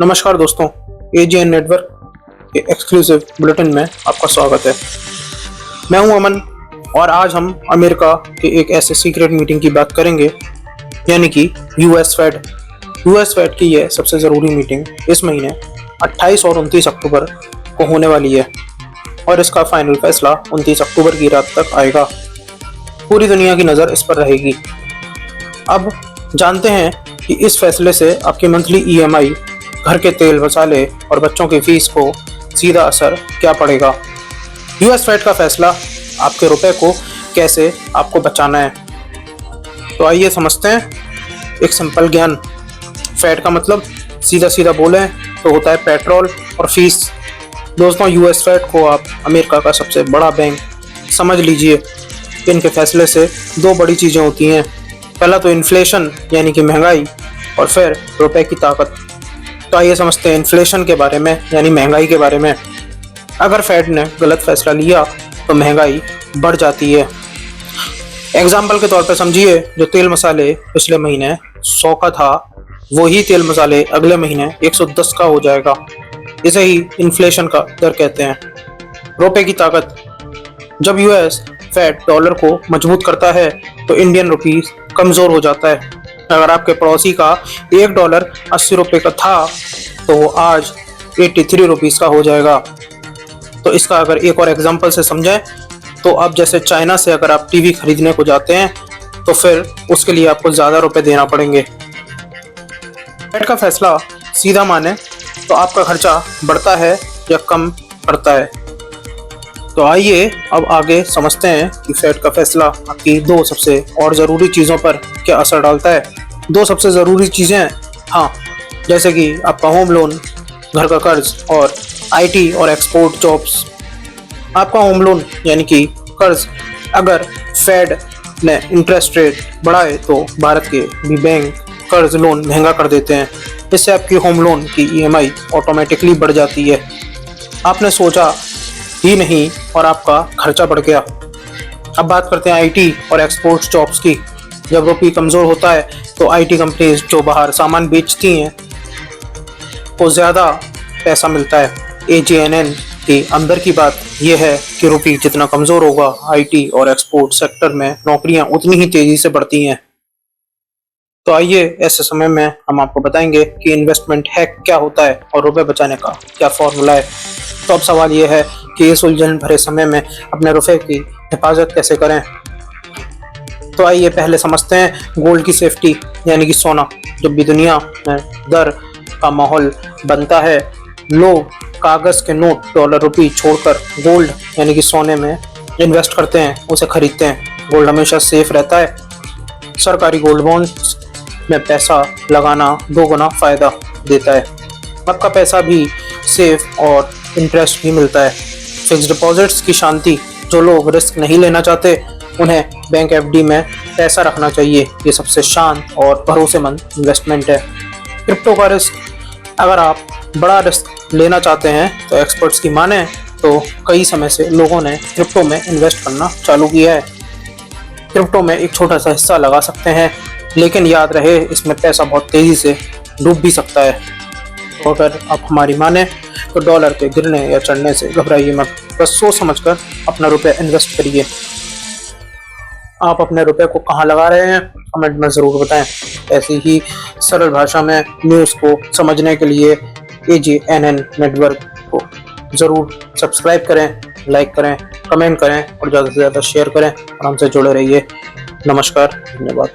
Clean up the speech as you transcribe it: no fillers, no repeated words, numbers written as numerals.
नमस्कार दोस्तों, AGN network के एक्सक्लूसिव बुलेटिन में आपका स्वागत है। मैं हूं अमन और आज हम अमेरिका के एक ऐसे सीक्रेट मीटिंग की बात करेंगे, यानी कि यूएस फेड की यह सबसे ज़रूरी मीटिंग इस महीने 28 और 29 अक्टूबर को होने वाली है और इसका फाइनल फैसला 29 अक्टूबर की रात तक आएगा। पूरी दुनिया की नज़र इस पर रहेगी। अब जानते हैं कि इस फैसले से आपकी मंथली ईएमआई, घर के तेल मसाले और बच्चों की फीस को सीधा असर क्या पड़ेगा। यूएस फेड का फैसला आपके रुपए को कैसे आपको बचाना है, तो आइए समझते हैं। एक सिंपल ज्ञान। फेड का मतलब सीधा बोलें तो होता है पेट्रोल और फीस। दोस्तों, यूएस फेड को आप अमेरिका का सबसे बड़ा बैंक समझ लीजिए। इनके फैसले से दो बड़ी चीज़ें होती हैं। पहला तो इन्फ्लेशन यानी कि महंगाई, और फिर रुपए की ताकत। तो आइए समझते हैं इन्फ्लेशन के बारे में, यानी महंगाई के बारे में। अगर फेड ने गलत फैसला लिया तो महंगाई बढ़ जाती है। एग्जाम्पल के तौर पर समझिए, जो तेल मसाले पिछले महीने 100 का था, वही तेल मसाले अगले महीने 110 का हो जाएगा। इसे ही इन्फ्लेशन का दर कहते हैं। रुपए की ताकत। जब यूएस फेड डॉलर को मजबूत करता है तो इंडियन रुपीस कमज़ोर हो जाता है। अगर आपके पड़ोसी का $1 80 रुपये का था तो वो आज 83 रुपीज़ का हो जाएगा। तो इसका अगर एक और एग्जांपल से समझें तो अब जैसे चाइना से अगर आप टीवी खरीदने को जाते हैं तो फिर उसके लिए आपको ज़्यादा रुपए देना पड़ेंगे। फेड का फैसला सीधा माने तो आपका खर्चा बढ़ता है या कम पड़ता है। तो आइए अब आगे समझते हैं कि फेड का फैसला आपकी दो सबसे और ज़रूरी चीज़ों पर क्या असर डालता है। दो सबसे ज़रूरी चीज़ें, हाँ, जैसे कि आपका होम लोन, घर का कर्ज, और आईटी और एक्सपोर्ट जॉब्स। आपका होम लोन यानी कि कर्ज, अगर फेड ने इंटरेस्ट रेट बढ़ाए तो भारत के भी बैंक कर्ज लोन महंगा कर देते हैं। इससे आपकी होम लोन की ईएमआई ऑटोमेटिकली बढ़ जाती है। आपने सोचा ही नहीं और आपका खर्चा बढ़ गया। अब बात करते हैं आईटी और एक्सपोर्ट जॉब्स की। जब रुपये कमज़ोर होता है तो आईटी कंपनीज जो बाहर सामान बेचती हैं को ज़्यादा पैसा मिलता है। एजीएनएन के अंदर की बात यह है कि रुपये जितना कमज़ोर होगा, आईटी और एक्सपोर्ट सेक्टर में नौकरियां उतनी ही तेज़ी से बढ़ती हैं। तो आइए ऐसे समय में हम आपको बताएंगे कि इन्वेस्टमेंट हैक क्या होता है और रुपए बचाने का क्या फॉर्मूला है। तो अब सवाल ये है कि इस उलझन भरे समय में अपने रुपए की हिफाजत कैसे करें। तो आइए पहले समझते हैं गोल्ड की सेफ्टी, यानी कि सोना। जब भी दुनिया में दर का माहौल बनता है, लोग कागज़ के नोट, डॉलर, रुपये छोड़कर गोल्ड यानी कि सोने में इन्वेस्ट करते हैं, उसे खरीदते हैं। गोल्ड हमेशा सेफ रहता है। सरकारी गोल्ड बॉन्ड्स में पैसा लगाना 2 गुना फ़ायदा देता है। आपका पैसा भी सेफ और इंटरेस्ट भी मिलता है। फिक्स डिपॉजिट्स की शांति। जो लोग रिस्क नहीं लेना चाहते उन्हें बैंक एफडी में पैसा रखना चाहिए। ये सबसे शांत और भरोसेमंद इन्वेस्टमेंट है। क्रिप्टो का रिस्क। अगर आप बड़ा रिस्क लेना चाहते हैं तो एक्सपर्ट्स की माने तो कई समय से लोगों ने क्रिप्टो में इन्वेस्ट करना चालू किया है। क्रिप्टो में एक छोटा सा हिस्सा लगा सकते हैं, लेकिन याद रहे इसमें पैसा बहुत तेज़ी से डूब भी सकता है। तो अगर आप हमारी माने तो डॉलर के गिरने या चढ़ने से घबराइए मत, बस सोच समझकर अपना रुपया इन्वेस्ट करिए। आप अपने रुपए को कहाँ लगा रहे हैं, कमेंट में ज़रूर बताएं। ऐसी ही सरल भाषा में न्यूज़ को समझने के लिए एजीएनएन नेटवर्क को ज़रूर सब्सक्राइब करें, लाइक करें, कमेंट करें और ज़्यादा से ज़्यादा शेयर करें और हमसे जुड़े रहिए। नमस्कार, धन्यवाद।